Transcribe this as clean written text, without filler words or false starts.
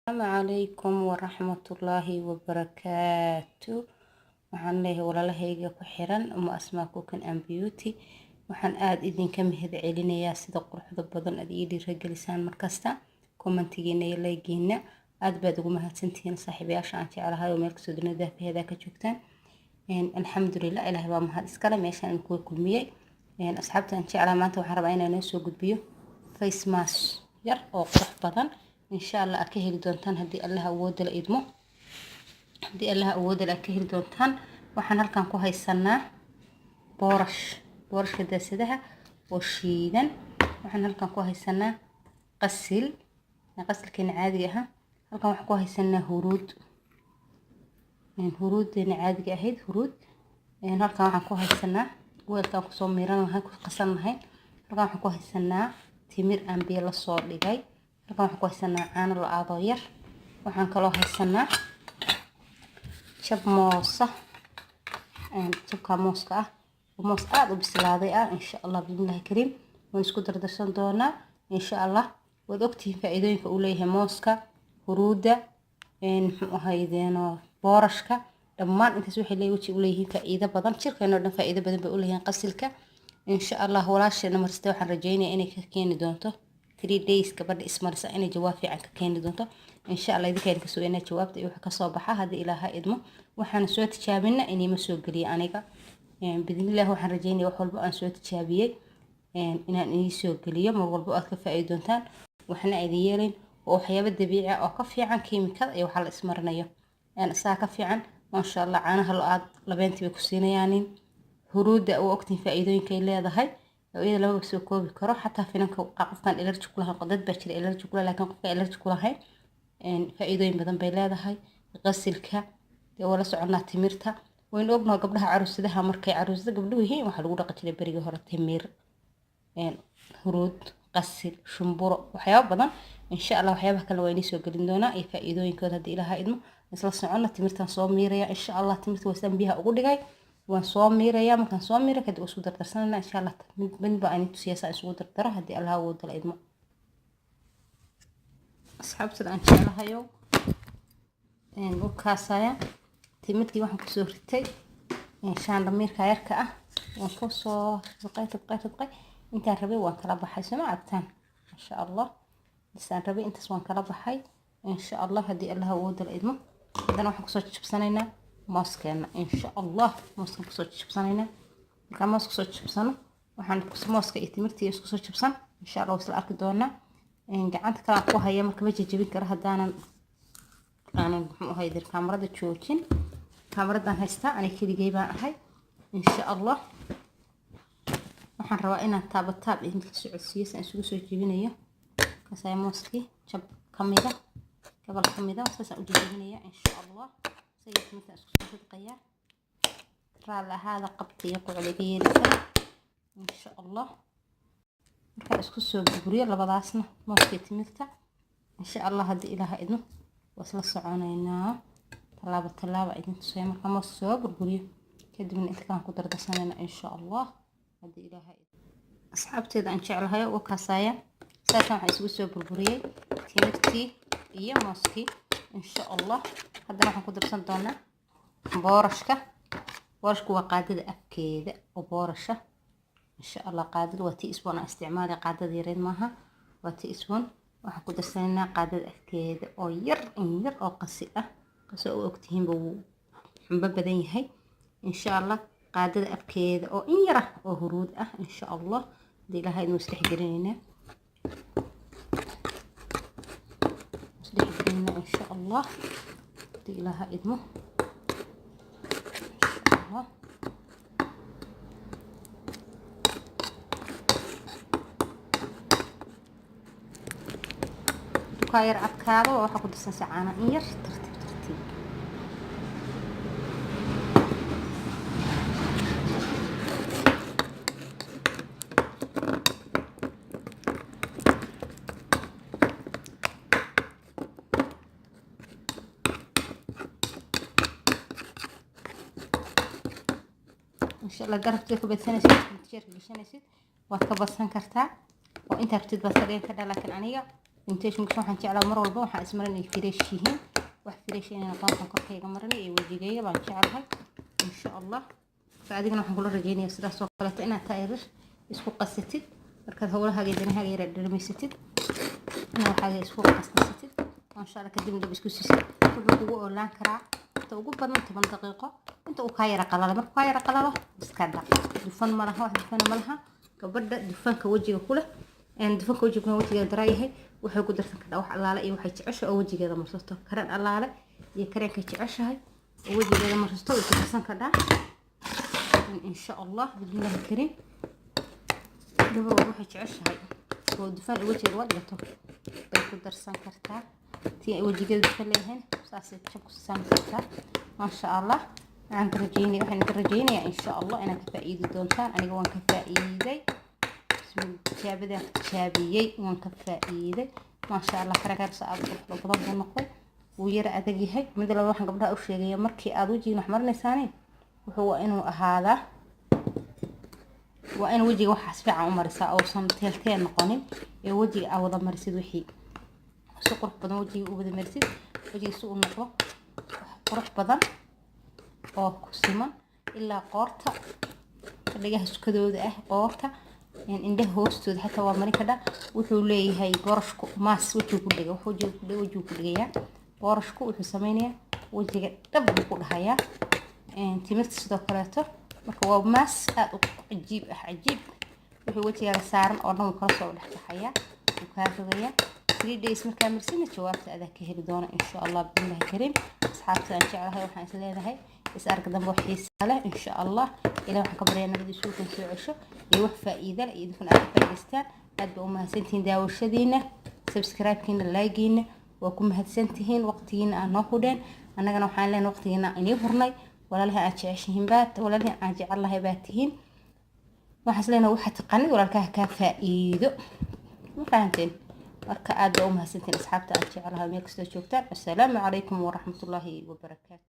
السلام عليكم ورحمة الله وبركاته. waxaan leeyahay walaalahayga ku xiran uma asmaa cooking and beauty. waxaan aad idinka mahad celinayaa sida quruxda badan aad ii dhiirigelisaan markasta commentigeena iyo like-geena aad baad ugu mahadsantihiin saaxiibayaasha aan jecelahay oo meel kasta dunida daafaheeda ka joogtaan. alxamdulillah ilaahay baa mahad iskale meeshaan ku kulmiyay. asxaabta aan jecelahay maanta waxaan rabaa inaan soo gudbiyo face mask yar oo qurux badan insha Allah aad ka heli doontaan haddii Allah awood la idmo. haddii Allah awood la ka heli doontaan waxaan halkan ku haysanaa boorashka daasadaha oo shiidan. waxaan halkan ku haysanaa qasilkeena caadiga ah. halkan waxaan ku haysanaa huruuddeena caadiga ahayd halkan waxaan ku haysanaa weelkaan ku soo miiran lahayn ku qasan lahayn. halkan waxaan ku haysanaa timir aan biyo la soo dhigay. halkan waxaan ku haysanaa caano la-aad oo yar. waxaan kaloo haysanaa jab mooska ah moos aad u bislaaday insha Allah bismillaah kariim waan isku dardarsan doonaa insha Allah. waad ogtihiin faa'iidooyinka uu leeyahay mooska, huruudda, muxuu ahaydeeno boorashka dhammaan intaas waxay leeyihiin faa'iido badan. jirkeena dhan faa'iido badan bay u leeyihiin qasilka insha Allah. walaasheena marste waxaan rajaynayaa inay ka keeni doonto 3 days gabadha ismarisa inay jawaab fiican ka keeni doonto insha Allah. idinkaan ka sugeynaa jawaabta iyo waxa ka soo baxa haddii Ilaahay idmo. waxaan soo tijaabinaa inay ma soo geliyo aniga bidnillaah. waxaan rajaynayaa wax walba aan soo tijaabiyay inaan idin soo geliyo mar walba aad ka faa'iido doontaan. waxna idin yeelin oo waxyaabo dabiici ah oo ka fiican kiimikada iyo waxa la ismarinayo saa ka fiican maasha Allah. caanaha aad labeentii bay ku siinayaan. huruudda oo ogtiin faa'iidooyinka ay leedahay iyada lama soo koobi karo. xataa finanka qofkan allergy ku lahayn dad baa jira allergy ku laakiin qofka allergy ku lahayn faa'iidooyin badan bay leedahay. qasilka wala soconaa timirta wayn ognahay gabdhaha caruusadaha markay caruusada gabdhuhu yihiin waxa lagu dhaqi jiray bariga hore timir huruud qasil shumburo waxyaabo badan insha Allah. waxyaabaha kale waa inay soo gelin doonaa iyo faa'iidooyinkooda haddii Ilaahay idmo. isla soconna timirtan soo miiraya insha Allah. timirta wasan biyaha ugu dhigay waan soo miiraya markaan soo miiro kadib isku dardarsanana insha Allah. mid baa aan tusiyaa isku dardaro haddii Allah awood la idmo. asxaabta aan jecelahayo u kaasaya timirtii waxaan ku soo ritay shaandamiirka yarka ah waan ku soo raqay intaan rabay waan kala baxay soo macabtaan insha Allah. isaan rabay intaas waan kala baxay insha Allah haddii Allah awood la idmo. hadana waxaan ku soo jabsanaynaa mooskeena insha Allah. mooskan ku soo jabsanaynaa markaan moos ku soo jabsano waxaan mooska iyo timirtii isku soo jabsan insha Allah isla arki doonaa. gacanta kala ku haya marka ma jajabin karo haddaanan muxuu ahaydir kaamarada joojin. kaamaradan haystaa ani keligay baan ahay insha Allah. waxaan rabaa inaan taab idinka socodsiiyo si aan isugu soo jebinayo kasay mooskii jab kamida gabal kamida saasaan u jebinaya insha Allah. sayid midna isku soo ridqaya raal ahaada qabtiyo qucdiga yeelisa insha Allah. markaan isku soo guriyo labadaasna mooskii timirta insha Allah haddii Ilaahay idmo wasla soconaynaa tallaabo idin tusay. markaan moos soo guriyo kadibna intaan ku dardarsanayna insha Allah haddii Ilaahay idmo. asxaabteeda aan jecelahay oo kaasaya saasan waxaan isugu soo burburiyay timirtii iyo mooskii insha Allah. haddana waxaan ku darsan doonaa boorashka waa qaadada afkeeda oo boorasha insha Allah. qaadada waa tii isboon isticmaali qaadada yareed maaha waa tii isboon. waxaan ku darsanaynaa qaadada afkeeda oo yar oo qasil ah kasoo u ogtihiin buu xumba badan yahay insha Allah. qaadada afkeeda oo yar oo huruud ah insha Allah. haddii Ilaahay inuu isdhexgelinayna insha Allah haddii Ilaahay idmo insha Allah. yar adkaado waxa ku darsan caano yar tartiib insha Allah. garabka ku badsanaysid jeerka gashanaysid waad ka badsan kartaa oo inta rabtid baad ka dhigin kartaa laakiin aniga intaas mugso waxaan jeclaa mar walba waxaan ismarinay fresh yihiin wax fresh inaan qoontan korkayga marinay ee wajigayga baan jeclahay insha Allah faadigana waxaan kula rajeynayaa sidaas oo kale inaad taageer isku qasatid markaad hawlahaaga danahaaga yara dhirmisatid inaad waxaaga isku qasatid insha Allah kadib dib isku siisid wuxuu kugu oolaan karaa inta ugu badan 10 daqiiqo inta uu ka yara qalalo marka ka yara qalalo iska dhaq dufan ma laha wax dufan ma laha gabadha dufanka wajiga kula dufanka wajiga daraayahay waxay ku darsan kartaa wax allaale iyo waxay jeceshahay oo wajigeeda marsato karan allaale iyo kareemka jeceshahay oo wajigeeda marsato way ku darsan kartaa insha Allah bismillaahir kariim gabar waxay jeceshahay oo dufan wajigeeda wadato bay ku darsan kartaa tii wajigeeda dufan leeyahay saasay ku san kartaa ma sha Allah aan rajeynaya insha Allah inaan ka faa'iidi doontaan aniga waan ka faa'iiday tijaabada tijaabiyay waan ka faa'iiday ma sha Allah karagar saad badan noqday uu yara adag yahay mid la waxaan gabdhaha u sheegay markii aad wajiga wax marinaysaan wuxuu inuu ahaada waa in wajiga waxa fiican u marisaa oo san teelteen noqonin ee wajiga aad wada marisid wixii si qurux badan wajiga u wada marisid wajiga soo noqdo qurux badan oo ku siman ilaa qoorta dhigaha sukadooda ah qoorta indhaha hoostooda xataa waa marin kadha wuxuu leeyahay boorashku maas wuxuu ku dhigay wuxuu ku dhigayaa boorashku wuxuu sameeyaa wajiga dhab ku dhahayaa timirta sidoo kaleeto marka waa maas aad u cajiib wuxuu wajiga saaran oo dhan kala soo dhaxayaa uu ka rogaya 3 days markaa marsiina jawaabta aad ka heli doona insha Allah billahi kariim asxaabta aan jecelahay waxaan is leedahay is arka dambe xiiso leh insha Allah ilaa waxaan ka baryaa nabad isugu soo cesho iyo wax faa'iido leh iyo dadka aad ka faa'iideystaan aad ba u mahadsantiin daawashadiina subscribe-kiina like-giina waa ku mahadsantihiin waqtigiina aan noo hudeen annagana waxaan leenahay waqtigiina inii hurnay walaalaha aad jeceshihiin baad walaalaha aan jecelahay baad tihiin waxaan is leenahay waxa taqaanid walaalkaa ka faa'iido ma fahanteen marka aad ba u mahadsantiin asxaabta aad jecelahay meel kasta joogtaan assalaamu calaykum wa rahmatullaahi wa barakaatuh